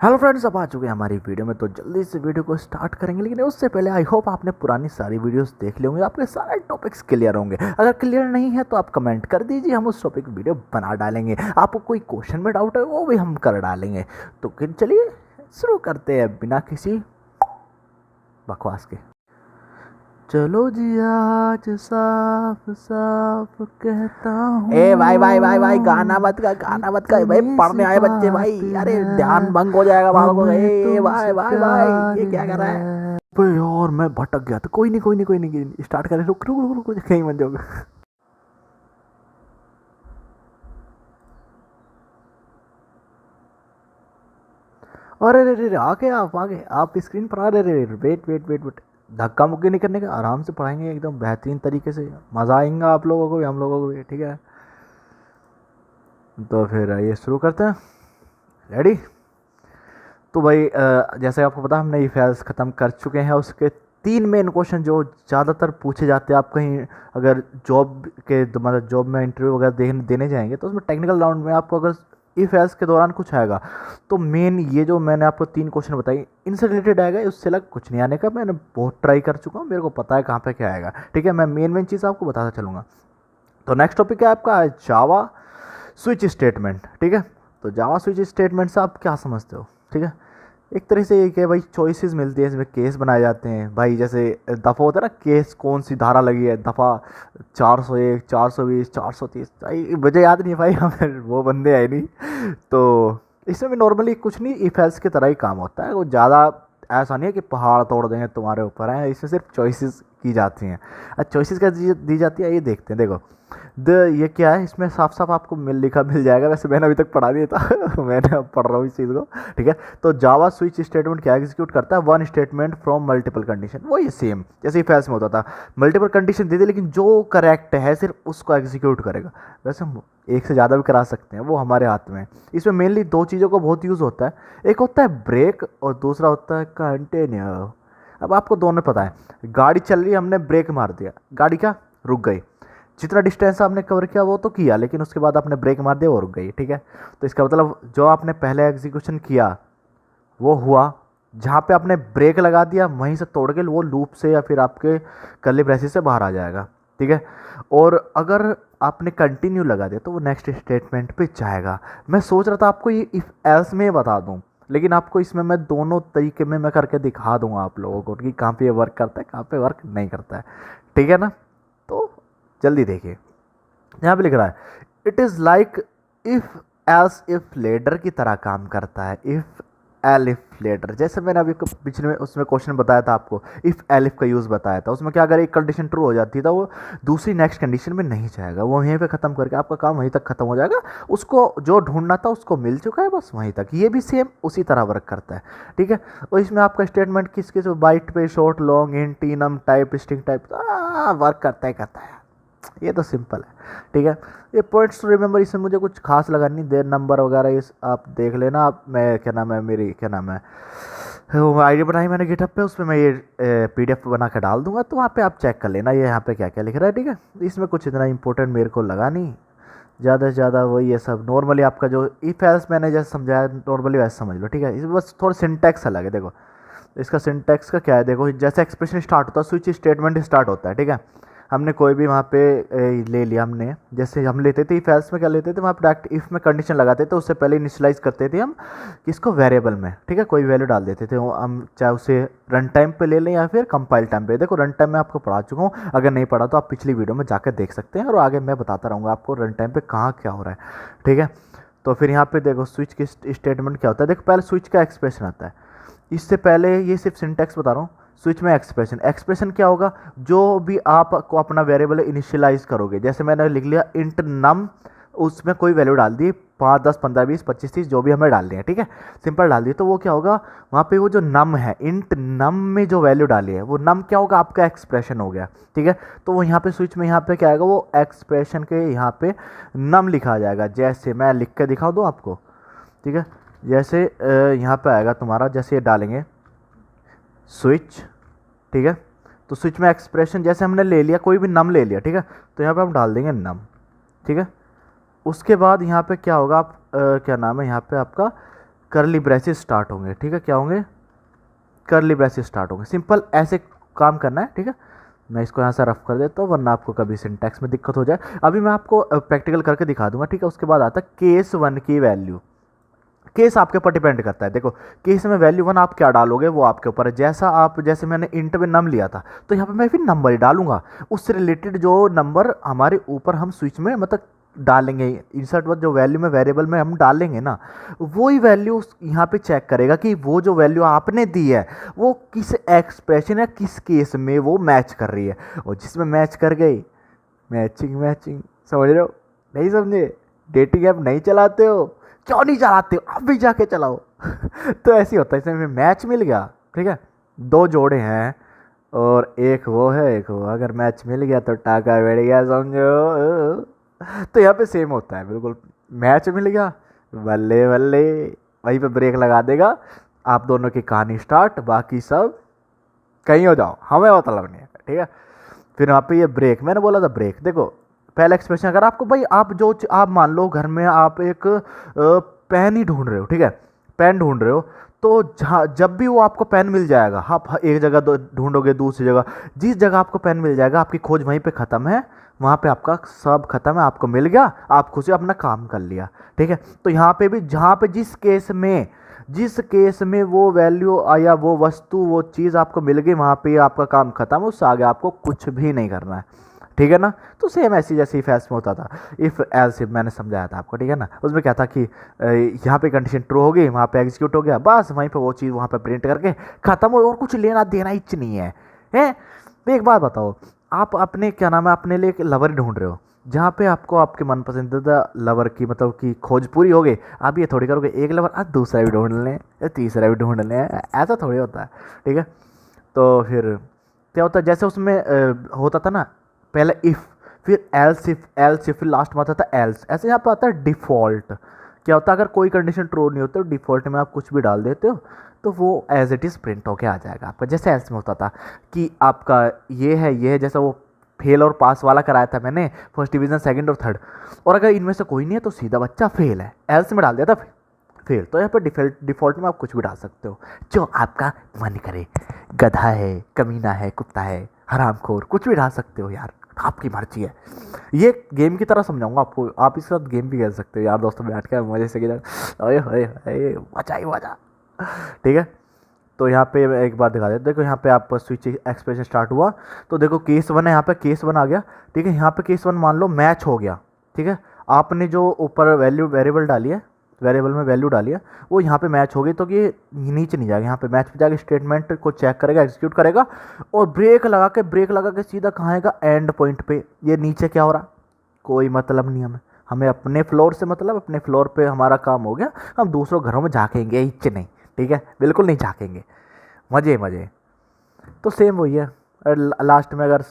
Hello friends, अब आ चुके हैं हमारी वीडियो में। तो जल्दी से वीडियो को स्टार्ट करेंगे, लेकिन उससे पहले आई होप आपने पुरानी सारी वीडियोस देख ली होंगे, आपके सारे टॉपिक्स क्लियर होंगे। अगर क्लियर नहीं है तो आप कमेंट कर दीजिए, हम उस टॉपिक वीडियो बना डालेंगे। आपको कोई क्वेश्चन में डाउट है वो भी हम कर डालेंगे। तो फिर चलिए शुरू करते हैं बिना किसी बकवास के। चलो जी आज साफ साफ कहता हूँ। ए भाई भाई भाई भाई, गाना मत गा भाई, पढ़ने आए बच्चे भाई। अरे ध्यान भंग हो जाएगा बालकों का। ए भाई भाई भाई, ये क्या कर रहा है? अबे यार, मैं भटक गया। तो कोई नहीं स्टार्ट करें। रुक रुक रुक रुक, कहीं मत जाओगे। अरे रे रे, आगे आप स्क्रीन पर आ रहे रे। वेट, धक्का मुक्की नहीं करने का, आराम से पढ़ाएंगे एकदम बेहतरीन तरीके से। मज़ा आएगा आप लोगों को भी, हम लोगों को भी, ठीक है। तो फिर ये शुरू करते हैं। रेडी? तो भाई जैसे आपको पता, हमने ई फाइल्स ख़त्म कर चुके हैं। उसके 3 मेन क्वेश्चन जो ज़्यादातर पूछे जाते हैं, आप कहीं अगर जॉब के मतलब जॉब में इंटरव्यू वगैरह देने जाएंगे, तो उसमें टेक्निकल राउंड में आपको अगर ई फाइल्स के दौरान कुछ आएगा, तो मेन ये जो मैंने आपको 3 क्वेश्चन बताई, इनसे रिलेटेड आएगा। उससे अलग कुछ नहीं आने का। मैंने बहुत ट्राई कर चुका हूँ, मेरे को पता है कहाँ पे क्या आएगा, ठीक है। मैं मेन चीज़ आपको बताता चलूँगा। तो नेक्स्ट टॉपिक है आपका जावा स्विच स्टेटमेंट, ठीक है। तो जावा स्विच स्टेटमेंट से आप क्या समझते हो, ठीक है। एक तरह से ये कि भाई चॉइसेस मिलती है, इसमें केस बनाए जाते हैं भाई। जैसे दफ़ा होता है ना, केस कौन सी धारा लगी है, दफ़ा 401, 420, 430, मुझे याद नहीं भाई, हमें वो बंदे आए नहीं। तो इसमें भी नॉर्मली कुछ नहीं, इफ एल्स की तरह ही काम होता है। वो ज़्यादा ऐसा नहीं है कि पहाड़ तोड़ देंगे तुम्हारे ऊपर है। इसमें सिर्फ चॉइसेस की जाती हैं। अच्छा, चॉइसेस क्या दी जाती है ये देखते हैं। देखो ये क्या है, इसमें साफ साफ आपको मिल जाएगा। वैसे मैंने अभी तक पढ़ा नहीं था मैंने अब पढ़ रहा हूँ इस चीज़ को, ठीक है। तो जावा स्विच स्टेटमेंट क्या एग्जीक्यूट करता है, one statement from multiple condition. वो ये सेम जैसे ही फैल्स में होता था, मल्टीपल कंडीशन दे दी, लेकिन जो करेक्ट है सिर्फ उसको एग्जीक्यूट करेगा। वैसे हम एक से ज़्यादा भी करा सकते हैं, वो हमारे हाथ में है। इसमें मेनली 2 चीज़ों का बहुत यूज़ होता है। एक होता है ब्रेक और दूसरा होता है कंटिन्यू। अब आपको दोनों पता है, गाड़ी चल रही है, हमने ब्रेक मार दिया, गाड़ी क्या रुक गई। जितना डिस्टेंस आपने कवर किया वो तो किया, लेकिन उसके बाद आपने ब्रेक मार दिया, वो रुक गई, ठीक है। तो इसका मतलब जो आपने पहले एग्जीक्यूशन किया वो हुआ, जहाँ पे आपने ब्रेक लगा दिया वहीं से तोड़ के वो लूप से या फिर आपके कर्ली ब्रेसेस से बाहर आ जाएगा, ठीक है। और अगर आपने कंटिन्यू लगा दिया तो वो नेक्स्ट स्टेटमेंट पे जाएगा। मैं सोच रहा था आपको ये इफ एल्स में बता दूं, लेकिन आपको इसमें मैं दोनों तरीके में मैं करके दिखा दूंगा आप लोगों को कि कहाँ पे ये वर्क करता है, कहाँ पे वर्क नहीं करता है, ठीक है ना। तो जल्दी देखिए, यहाँ पे लिख रहा है it is like if else if ladder की तरह काम करता है। इफ एल इफ लेटर, जैसे मैंने अभी पिछले में उसमें क्वेश्चन बताया था आपको, इफ एल इफ का यूज़ बताया था। उसमें क्या, अगर एक कंडीशन ट्रू हो जाती है तो वो दूसरी नेक्स्ट कंडीशन में नहीं जाएगा, वो वहीं पे ख़त्म करके आपका काम वहीं तक ख़त्म हो जाएगा। उसको जो ढूंढना था उसको मिल चुका है, बस वहीं तक। ये भी सेम उसी तरह वर्क करता है, ठीक है। और इसमें आपका स्टेटमेंट किस किस बाइट पे, short, long, int, enum type, string type, work करता है। ये तो सिंपल है, ठीक है। ये पॉइंट्स टू रिमेंबर, इसमें मुझे कुछ खास लगा नहीं। देर नंबर वगैरह इस आप देख लेना। आप मैं क्या नाम है, मेरी क्या नाम है, वो आईडी बनाई मैंने गिटहब पे, उस पर मैं ये पीडीएफ बना के डाल दूंगा, तो वहाँ पे आप चेक कर लेना ये यहाँ पे क्या क्या लिख रहा है, ठीक है। इसमें कुछ इतना इंपॉर्टेंट मेरे को लगा नहीं। ज़्यादा से ज़्यादा वही ये सब नॉर्मली आपका जो इफ एल्स मैंने जैसे समझाया, नॉर्मली वैसे समझ लो, ठीक है। इस बस थोड़ा सिंटैक्स अलग है। देखो इसका सिंटैक्स का क्या है, देखो जैसे एक्सप्रेशन स्टार्ट होता है, स्विच स्टेटमेंट स्टार्ट होता है, ठीक है। हमने कोई भी वहाँ पे ले लिया, हमने जैसे हम लेते थे इफ एल्स में, क्या लेते थे वहाँ पे डायरेक्ट इफ में कंडीशन लगाते थे। उससे पहले इनिशियलाइज करते थे हम किसको, वेरिएबल में, ठीक है। कोई वैल्यू डाल देते थे हम, चाहे उसे रन टाइम पे ले लें या फिर कंपाइल टाइम पे। देखो रन टाइम में आपको पढ़ा चुका हूँ, अगर नहीं पढ़ा तो आप पिछली वीडियो में जाकर देख सकते हैं, और आगे मैं बताता रहूँगा आपको रन टाइम पे कहाँ क्या हो रहा है, ठीक है। तो फिर यहाँ पे देखो स्विच की स्टेटमेंट क्या होता है। देखो पहले स्विच का एक्सप्रेशन आता है। इससे पहले ये सिर्फ सिंटैक्स बता रहा हूँ। स्विच में एक्सप्रेशन क्या होगा, जो भी आपको अपना वेरिएबल इनिशियलाइज करोगे। जैसे मैंने लिख लिया इंट नम, उसमें कोई वैल्यू डाल दी, 5, 10, 15, 20, 25, 30 जो भी हमें डालनी है, ठीक है। सिंपल डाल दी, तो वो क्या होगा, वहाँ पे वो जो नम है, इंट नम में जो वैल्यू डाली है वो नम क्या होगा, आपका एक्सप्रेशन हो गया, ठीक है। तो वो यहाँ पे स्विच में यहाँ पे क्या आएगा, वो एक्सप्रेशन के यहाँ पे नम लिखा जाएगा। जैसे मैं लिख के दिखा दूँ आपको, ठीक है। जैसे यहाँ पे आएगा तुम्हारा, जैसे ये डालेंगे स्विच, ठीक है। तो स्विच में एक्सप्रेशन जैसे हमने ले लिया, कोई भी नम ले लिया, ठीक है। तो यहाँ पे हम डाल देंगे नम, ठीक है। उसके बाद यहाँ पे क्या होगा, आप क्या नाम है, यहाँ पे आपका करली ब्रेसेस स्टार्ट होंगे, ठीक है, क्या होंगे, करली ब्रेसेस स्टार्ट होंगे। सिंपल ऐसे काम करना है, ठीक है। मैं इसको यहाँ से रफ कर देता हूँ वरना आपको कभी सिंटैक्स में दिक्कत हो जाए। अभी मैं आपको प्रैक्टिकल करके दिखा दूंगा, ठीक है। उसके बाद आता है केस 1 की वैल्यू। केस आपके ऊपर डिपेंड करता है। देखो केस में वैल्यू 1 आप क्या डालोगे वो आपके ऊपर है। जैसे मैंने इंट में नम लिया था तो यहाँ पे मैं फिर नंबर ही डालूंगा, उससे रिलेटेड जो नंबर हमारे ऊपर हम स्विच में मतलब डालेंगे, इंसर्ट वर्ड जो वैल्यू में वेरिएबल में हम डालेंगे ना, वही वैल्यू यहाँ पे चेक करेगा कि वो जो वैल्यू आपने दी है वो किस एक्सप्रेशन या किस केस में वो मैच कर रही है। और जिसमें मैच कर गई, मैचिंग मैचिंग, समझ रहे हो, नहीं समझे, डेटिंग ऐप नहीं चलाते हो, क्यों नहीं चलाते हो, अब भी जाके चलाओ। तो ऐसे ही होता है, इसमें मैच मिल गया, ठीक है, दो जोड़े हैं और एक वो है एक वो, अगर मैच मिल गया तो टाका बैठ गया समझो। तो यहाँ पे सेम होता है बिल्कुल, मैच मिल गया बल्ले बल्ले, वहीं पे ब्रेक लगा देगा, आप दोनों की कहानी स्टार्ट, बाकी सब कहीं हो जाओ, हमें मतलब नहीं है, ठीक है। फिर वहाँ पे ये ब्रेक, मैंने बोला था ब्रेक, देखो पहला एक्सप्रेशन, अगर आपको भाई आप मान लो घर में आप एक पेन ही ढूंढ रहे हो, ठीक है, पेन ढूंढ रहे हो, तो जब भी वो आपको पेन मिल जाएगा, आप एक जगह ढूंढोगे, दूसरी जगह, जिस जगह आपको पेन मिल जाएगा आपकी खोज वहीं पे ख़त्म है, वहाँ पे आपका सब खत्म है, आपको मिल गया, आप खुद से अपना काम कर लिया, ठीक है। तो यहाँ पे भी जहाँ पे जिस केस में वो वैल्यू या वो वस्तु वो चीज़ आपको मिल गई, वहाँ पे आपका काम खत्म, उससे आगे आपको कुछ भी नहीं करना है, ठीक है ना। तो सेम ऐसी जैसे इफ एल्स में होता था, इफ एल्स इफ मैंने समझाया था आपको, ठीक है ना। उसमें क्या था कि यहाँ पे कंडीशन ट्रू हो गई, वहाँ पे एग्जीक्यूट हो गया, बस वहीं पे वो चीज़ वहाँ पे प्रिंट करके खत्म हो, और कुछ लेना देना ही नहीं है, हैं। तो एक बात बताओ, आप अपने क्या नाम है अपने लिए एक लवर ढूंढ रहे हो, जहाँ पे आपको आपके मन पसंदीदा लवर की मतलब कि खोज पूरी हो गई, आप ये थोड़ी करोगे एक लवर आज दूसरा भी ढूंढ लें, तीसरा भी ढूंढ लें, ऐसा थोड़ी होता है, ठीक है। तो फिर क्या होता है, जैसे उसमें होता था ना, पहले इफ़, फिर एल्स इफ, फिर लास्ट में आता था एल्स, ऐसे यहाँ पर आता है डिफ़ॉल्ट। क्या होता है, अगर कोई कंडीशन ट्रू नहीं होती तो डिफ़ॉल्ट में आप कुछ भी डाल देते हो तो वो एज इट इज़ प्रिंट होके आ जाएगा आपका। जैसे एल्स में होता था कि आपका ये है, जैसा वो फेल और पास वाला कराया था मैंने, फर्स्ट डिवीज़न सेकंड और थर्ड, और अगर इनमें से कोई नहीं है तो सीधा बच्चा फेल है, एल्स में डाल दिया था फेल। तो यहाँ पर डिफ़ॉल्ट में आप कुछ भी डाल सकते हो जो आपका मन करे, गधा है, कमीना है, कुत्ता है, हरामखोर, कुछ भी डाल सकते हो यार, आपकी मर्जी है। ये गेम की तरह समझाऊंगा आपको, आप इसके साथ गेम भी खेल सकते हो यार दोस्तों बैठ के मजे से, अरे अरे मजा ही मजा, ठीक है। तो यहाँ पे एक बार दिखा देते, देखो यहाँ पे आप स्विच एक्सप्रेशन स्टार्ट हुआ, तो देखो केस 1 है, यहाँ पे केस 1 आ गया, ठीक है। यहाँ पे केस 1 मान लो मैच हो गया, ठीक है, आपने जो ऊपर वेरिएबल डाली है, वेरिएबल में वैल्यू डाली है, वो यहाँ पे मैच हो गई, तो ये नीचे नहीं जाएगा, यहाँ पे मैच पे जाके स्टेटमेंट को चेक करेगा, एग्जीक्यूट करेगा, और ब्रेक लगा के सीधा कहाँ आएगा, एंड पॉइंट पे। ये नीचे क्या हो रहा, कोई मतलब नहीं, हमें अपने फ्लोर से मतलब, अपने फ्लोर पे हमारा काम हो गया, हम दूसरों घरों में झाँकेंगे हिच नहीं, ठीक है, बिल्कुल नहीं झाँकेंगे, मज़े मज़े। तो सेम वही है, लास्ट में अगर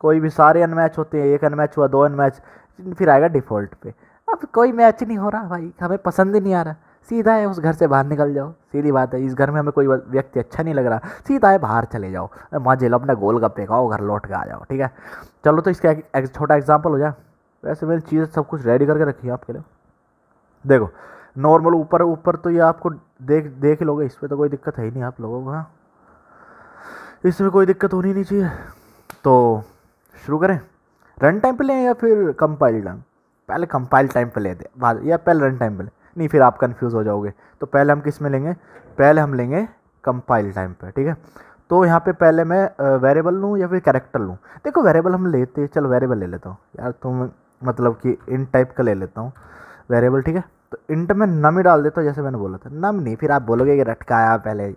कोई भी सारे अनमैच होते हैं, एक अनमैच हुआ, दो अनमैच, फिर आएगा डिफ़ॉल्ट पे। अब कोई मैच नहीं हो रहा भाई, हमें पसंद ही नहीं आ रहा, सीधा है उस घर से बाहर निकल जाओ, सीधी बात है, इस घर में हमें कोई व्यक्ति अच्छा नहीं लग रहा, सीधा है बाहर चले जाओ, मजे लो, अपना गोलगप्पे खाओ, घर लौट के आ जाओ, ठीक है। चलो तो इसका एक छोटा एग्जाम्पल हो जाए। वैसे मैंने चीज़ें सब कुछ रेडी करके रखी है आपके लिए, देखो नॉर्मल ऊपर ऊपर तो ये आपको देख ही लोगे, इस पर तो कोई दिक्कत है ही नहीं आप लोगों को, हाँ इसमें कोई दिक्कत होनी नहीं चाहिए। तो शुरू करें, रन टाइम पे लें या फिर कंपाइल टाइम, पहले कंपाइल टाइम पे लेते बाद, या पहले रन टाइम पे ले, नहीं फिर आप कंफ्यूज हो जाओगे। तो पहले हम किस में लेंगे, पहले हम लेंगे कंपाइल टाइम पे, ठीक है। तो यहाँ पे पहले मैं वेरिएबल लूँ या फिर कैरेक्टर लूँ, देखो वेरिएबल हम लेते, चलो वेरिएबल ले लेता हूँ यार, तुम मतलब कि इंट टाइप का ले लेता हूँ वेरिएबल, ठीक है। तो इंट में नम ही डाल देता हूँ, जैसे मैंने बोला था, नम नहीं, फिर आप बोलोगे कि रटकाया, पहले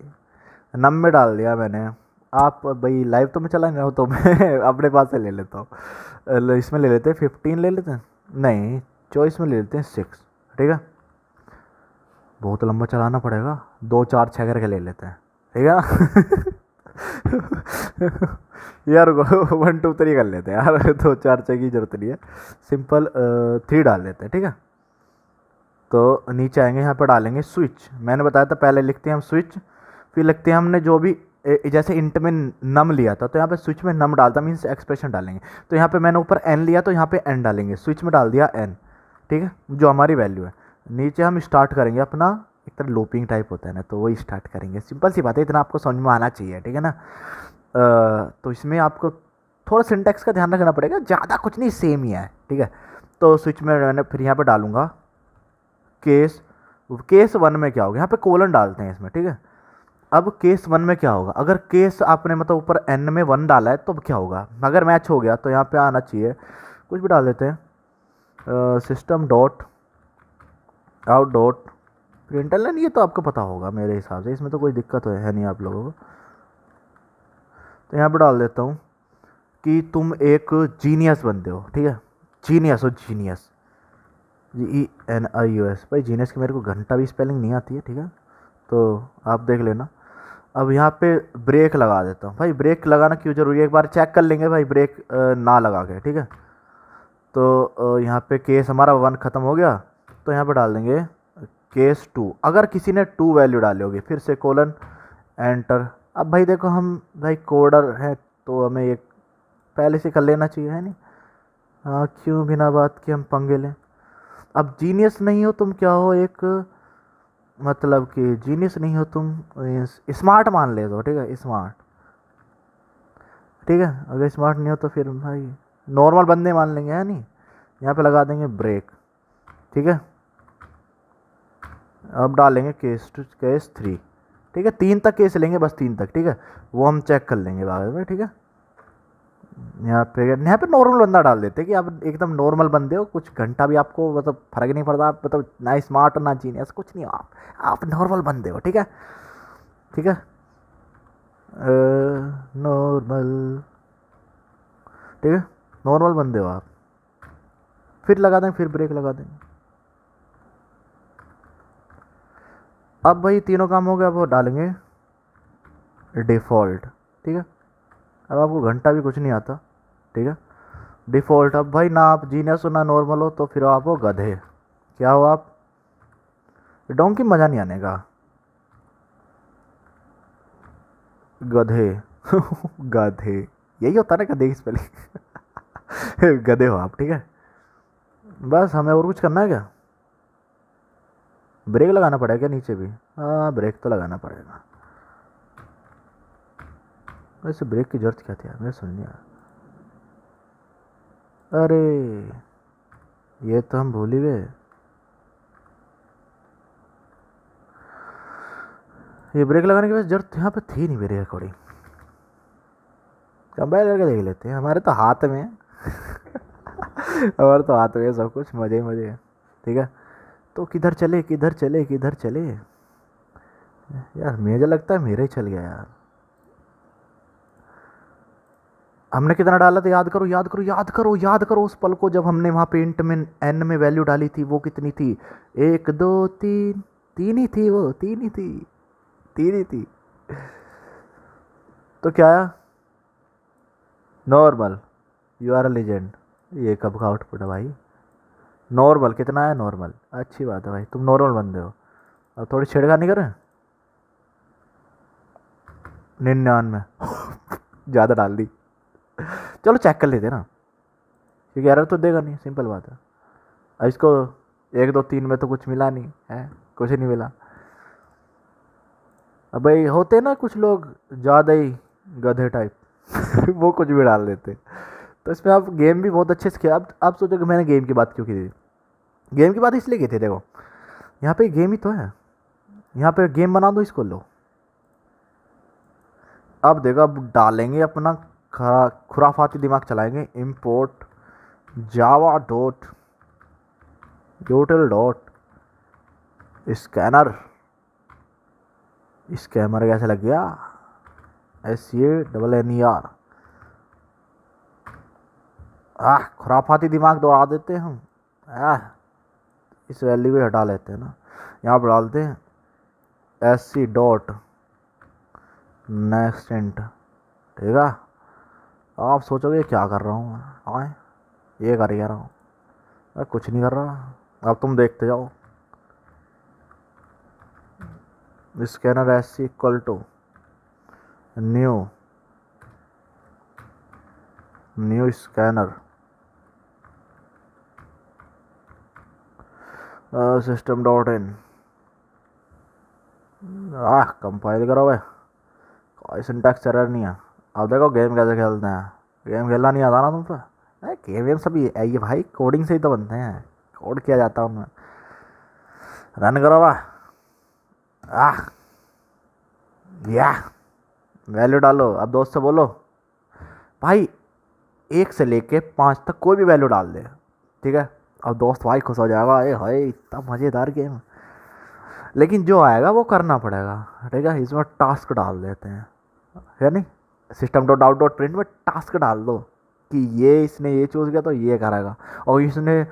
नम में डाल दिया मैंने। आप भाई लाइव तो मैं चला नहीं रहा हूँ, तो मैं अपने पास से ले लेता हूँ, इसमें ले लेते हैं 15 ले लेते हैं, नहीं चॉइस में ले लेते हैं 6, ठीक है। बहुत लंबा चलाना पड़ेगा, 2 4 6 करके ले लेते हैं, ठीक है ना। यार 1 2 3 कर लेते हैं यार, 2 4 6 की जरूरत नहीं है, सिंपल 3 डाल देते हैं, ठीक है। तो नीचे आएंगे, यहाँ पर डालेंगे स्विच, मैंने बताया था पहले लिखते हैं हम स्विच, फिर लिखते हैं हमने जो भी जैसे इंट में नम लिया था, तो यहाँ पे स्विच में नम डालता मीन्स एक्सप्रेशन डालेंगे, तो यहाँ पे मैंने ऊपर एन लिया तो यहाँ पे एन डालेंगे, स्विच में डाल दिया एन, ठीक है, जो हमारी वैल्यू है। नीचे हम स्टार्ट करेंगे अपना एक तरह लूपिंग टाइप होता है ना, तो वही स्टार्ट करेंगे। सिंपल सी बात है, इतना आपको समझ में आना चाहिए, ठीक है ना। तो इसमें आपको थोड़ा सिंटैक्स का ध्यान रखना पड़ेगा, ज़्यादा कुछ नहीं, सेम ही है, ठीक है। तो स्विच में मैंने फिर यहाँ पे डालूंगा केस, केस वन में क्या होगा, यहाँ पे कोलन डालते हैं इसमें, ठीक है। अब केस वन में क्या होगा, अगर केस आपने मतलब ऊपर एन में वन डाला है तो अब क्या होगा, अगर मैच हो गया तो यहाँ पे आना चाहिए, कुछ भी डाल देते हैं, system dot out dot println, ये तो आपको पता होगा मेरे हिसाब से, इसमें तो कोई दिक्कत है नहीं आप लोगों को। तो यहाँ पे डाल देता हूँ कि तुम एक जीनियस बनते हो, ठीक है। जीनियस हो, जीनियस, GENIUS। भाई जीनियस की मेरे को घंटा भी स्पेलिंग नहीं आती है, ठीक है, तो आप देख लेना। अब यहाँ पे ब्रेक लगा देता हूँ। भाई ब्रेक लगाना क्यों जरूरी है, एक बार चेक कर लेंगे भाई ब्रेक ना लगा के, ठीक है। तो यहाँ पे केस हमारा वन ख़त्म हो गया, तो यहाँ पे डाल देंगे केस टू। अगर किसी ने टू वैल्यू डाली होगी, फिर से कोलन एंटर। अब भाई देखो हम भाई कोडर हैं, तो हमें ये पहले से कर लेना चाहिए, है नहीं। हाँ, क्यों बिना बात के हम पंगे लें। अब जीनियस नहीं हो तुम, क्या हो, एक मतलब कि जीनियस नहीं हो तुम, स्मार्ट मान ले दो, ठीक है, स्मार्ट, ठीक है। अगर स्मार्ट नहीं हो तो फिर भाई नॉर्मल बंदे मान लेंगे, है नहीं। यहाँ पे लगा देंगे ब्रेक, ठीक है। अब डालेंगे केस टू केस थ्री, ठीक है, तीन तक केस लेंगे, बस तीन तक, ठीक है। वो हम चेक कर लेंगे बाद में, ठीक है। यहाँ पे नॉर्मल बंदा डाल देते कि आप एकदम नॉर्मल बंदे हो, कुछ घंटा भी आपको मतलब फर्क नहीं पड़ता, आप मतलब ना स्मार्ट ना जीनियस कुछ नहीं हो, आप नॉर्मल बंदे हो, ठीक है, ठीक है। नॉर्मल, ठीक है, नॉर्मल बंदे हो आप। फिर लगा दें, फिर ब्रेक लगा दें। अब भाई तीनों काम हो गया, अब वो डालेंगे डिफ़ॉल्ट, ठीक है। अब आपको घंटा भी कुछ नहीं आता, ठीक है, डिफ़ॉल्ट। अब भाई ना आप जीनियस हो ना नॉर्मल हो, तो फिर आप हो गधे। क्या हो आप, डोंकी, मज़ा नहीं आने का, गधे। गधे, यही होता है ना गधे की स्पेलिंग। गधे हो आप, ठीक है। बस हमें और कुछ करना है क्या, ब्रेक लगाना पड़ेगा क्या नीचे भी, हाँ ब्रेक तो लगाना पड़ेगा। वैसे ब्रेक की जरूरत क्या थी यार, मैं समझ नहीं आया। अरे ये तो हम भूल ही गए, ये ब्रेक लगाने की वजह जरूरत यहाँ पे थी नहीं मेरे अकॉर्डिंग। कंबाइन करके देख लेते हैं, हमारे तो हाथ में है। हमारे तो हाथ में है सब कुछ, मज़े ही मज़े है, ठीक है। तो किधर चले किधर चले किधर चले, यार मुझे लगता है मेरा ही चल गया यार। हमने कितना डाला था, याद करो याद करो याद करो याद करो उस पल को, जब हमने वहाँ पे इंट में एन में वैल्यू डाली थी, वो कितनी थी, एक दो तीन, तीन ही थी, वो तीन ही थी, तीन ही थी। तो क्या आया, normal, you are a legend. ये कब का आउटपुट है भाई, नॉर्मल कितना है, नॉर्मल, अच्छी बात है भाई, तुम नॉर्मल बंदे हो। अब थोड़ी छेड़खानी करें, 99। ज़्यादा डाल दी, चलो चेक कर लेते हैं ना, क्योंकि एरर तो देगा नहीं, सिंपल बात है। अब इसको एक दो तीन में तो कुछ मिला नहीं है, कुछ नहीं मिला। अब भाई होते ना कुछ लोग ज़्यादा ही गधे टाइप, वो कुछ भी डाल देते। तो इसमें आप गेम भी बहुत अच्छे से खेला। अब आप सोचो कि मैंने गेम की बात क्यों की थी, गेम की बात इसलिए की थी, देखो यहाँ पे गेम ही तो है, यहाँ पे गेम बना दो इसको, लो। अब देखो, अब डालेंगे अपना खुराफाती दिमाग चलाएंगे, import Java dot यूटिल dot scanner, scammer कैसे लग गया, SCANNER। खुराफाती दिमाग दौड़ा देते हैं हम। इस वैल्यू को हटा लेते हैं ना, यहाँ पर डालते हैं SC डॉट नेक्स्ट इंट, ठीक है। आप सोचोगे क्या कर रहा हूँ मैं, ये कर रहा हूँ, कुछ नहीं कर रहा, अब तुम देखते जाओ। Scanner SC equal to new new scanner system dot in, compile करो भाई, कोई सिंटैक्स एरर नहीं है। अब देखो गेम कैसे खेलते हैं, गेम खेलना नहीं आता ना तुमको? गेम वेम सभी ये भाई कोडिंग से ही तो बनते हैं, कोड किया जाता है उनमें। रन करो भाई। आह या वैल्यू डालो, अब दोस्त से बोलो भाई 1 से लेके 5 तक कोई भी वैल्यू डाल दे, ठीक है? अब दोस्त भाई खुश हो जाएगा, ए हाय इतना मज़ेदार गेम। लेकिन जो आएगा वो करना पड़ेगा, ठीक है? इसमें टास्क डाल देते हैं, है नहीं? System dot out dot print में टास्क डाल दो कि ये इसने ये चूज़ किया तो ये करेगा, और इसने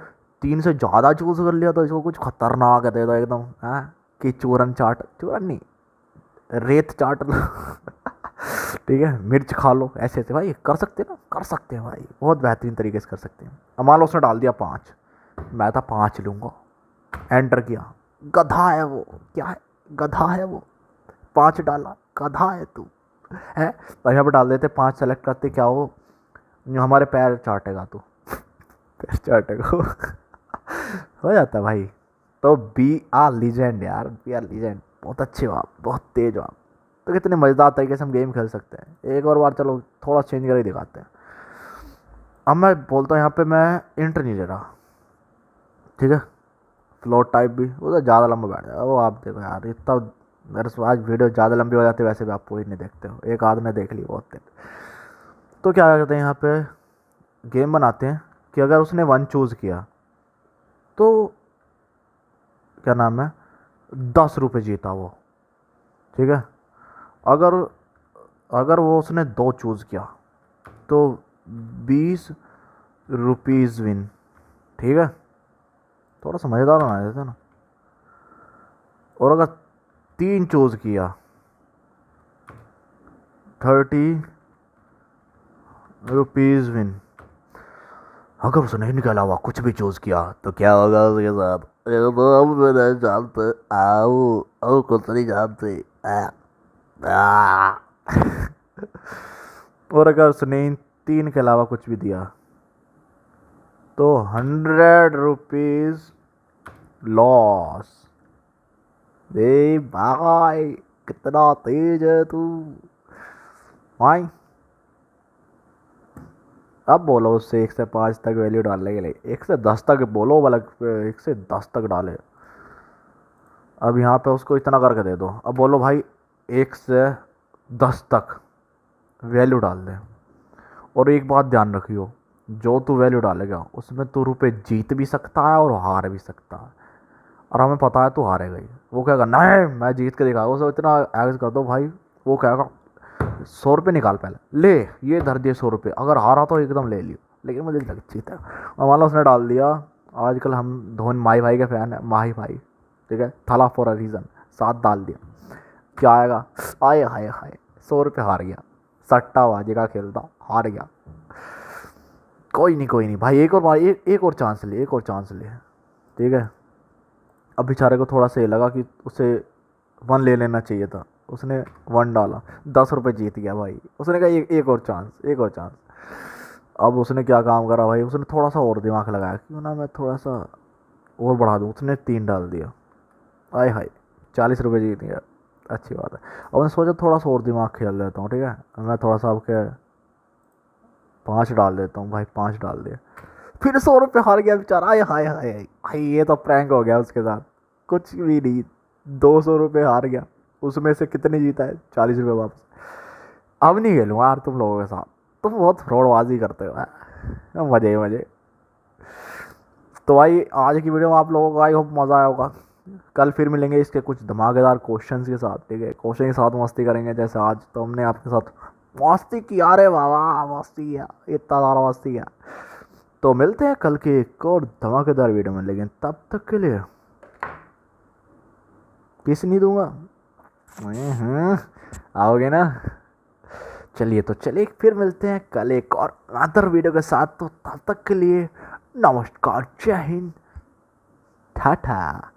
3 से ज़्यादा चूज़ कर लिया तो इसको कुछ खतरनाक दे दो एकदम, हाँ? कि चूरन चाट, चूरन नहीं, रेत चाट लो ठीक है, मिर्च खा लो, ऐसे ऐसे भाई कर सकते हैं ना, कर सकते हैं भाई, बहुत बेहतरीन तरीके से कर सकते हैं। अब मान लो उसने डाल दिया 5, मैं था 5 लूँगा, एंटर किया, गधा है वो, क्या है, गधा है वो, 5 डाला, गधा है तू, है? और यहाँ पर डाल देते 5 सेलेक्ट करते, क्या हो, जो हमारे पैर चाटेगा तू पैर चाटेगा हो जाता भाई। तो बी आर लीजेंड यार, बी आर लीजेंड, बहुत अच्छे हो आप, बहुत तेज हो आप। तो कितने मज़ेदार तरीके से हम गेम खेल सकते हैं। एक और बार चलो थोड़ा चेंज करके दिखाते हैं। अब मैं बोलता हूँ यहाँ पे मैं इंटर नहीं ले रहा, ठीक है? फ्लोट टाइप भी, वो तो ज़्यादा लंबा बैठ जाएगा, वो आप देखो यार, इतना मेरे से आज वीडियो ज़्यादा लंबी हो जाती है, वैसे भी आप पूरी नहीं देखते हो, एक आध ने देख ली बहुत दिन। तो क्या करते हैं यहाँ पे, गेम बनाते हैं कि अगर उसने 1 चूज़ किया तो क्या नाम है, 10 रुपये जीता वो, ठीक है? अगर अगर वो उसने 2 चूज़ किया तो 20 रुपीज़ विन, ठीक है? थोड़ा समझदार बना देते ना। और अगर 3 चूज़ किया 30 रुपीज़ विन। अगर उसने इनके अलावा कुछ भी चूज़ किया तो क्या होगा उसके साथ, अब मैं नहीं जानते, आओ आओ कुछ नहीं जानते और अगर उसने इन 3 के अलावा कुछ भी दिया तो 100 रुपीज़ लॉस। दे भाई कितना तेज है तू भाई। अब बोलो उससे 1 से 5 तक वैल्यू डालने के लिए, 1 से 10 तक बोलो, वाला 1 से 10 तक डाले। अब यहाँ पे उसको इतना करके दे दो। अब बोलो भाई 1 से 10 तक वैल्यू डाल दे। और एक बात ध्यान रखियो, जो तू वैल्यू डालेगा उसमें तू रुपए जीत भी सकता है और हार भी सकता है। और हमें पता है तू हारेगा ही, वो कहेगा नहीं मैं जीत के दिखाऊंगा, उसे इतना एग्ज कर दो भाई, वो कहेगा 100 रुपये निकाल पहले, ले ये धर दिए 100 रुपये, अगर हारा तो एकदम ले लियो, लेकिन मुझे लग जीता। और मान लो उसने डाल दिया, आजकल हम धोनी माही भाई के फ़ैन है, माही भाई, ठीक है, थाला फॉर अ रीज़न, 7 डाल दिया, क्या आएगा, आए हाय हाय 100 रुपये हार गया, सट्टाबाजी का खेलता हार गया। कोई नहीं भाई, एक और बार, एक और चांस ले, एक और चांस ले, ठीक है? अब बेचारे को थोड़ा सा ये लगा कि उसे 1 ले लेना चाहिए था, उसने 1 डाला, 10 रुपये जीत गया भाई। उसने कहा एक और चांस, एक और चांस। अब उसने क्या काम करा भाई, उसने थोड़ा सा और दिमाग लगाया, क्यों ना मैं थोड़ा सा और बढ़ा दूँ, उसने 3 डाल दिया, आए हाय 40 रुपये जीत गया, अच्छी बात है। अब मैं सोचा थोड़ा सा और दिमाग खेल लेता हूँ, ठीक है? मैं थोड़ा सा आपके 5 डाल देता हूँ भाई, 5 डाल दिया, फिर 100 रुपये हार गया बेचारा, आए हाय हाय हाय, ये तो प्रैंक हो गया उसके साथ, कुछ भी नहीं, 200 रुपये हार गया, उसमें से कितने जीता है, 40 रुपये वापस। अब नहीं खेलूँगा यार तुम लोगों के साथ, तुम बहुत फ्रॉडबाजी करते हो, मज़े ही मज़े। तो भाई आज की वीडियो में आप लोगों को आई होप मज़ा आया होगा। कल फिर मिलेंगे इसके कुछ धमाकेदार क्वेश्चंस के साथ, ठीक है? क्वेश्चन के साथ मस्ती करेंगे, जैसे आज तो हमने आपके साथ मस्ती किया, रे बाबा मस्ती किया, इतना ज़्यादा मस्ती किया। तो मिलते हैं कल के एक और धमाकेदार वीडियो में, लेकिन तब तक के लिए किस नहीं दूंगा, आओगे ना? चलिए तो चलिए फिर मिलते हैं कल एक और अदर वीडियो के साथ। तो तब तक के लिए नमस्कार, जय हिंद, टाटा।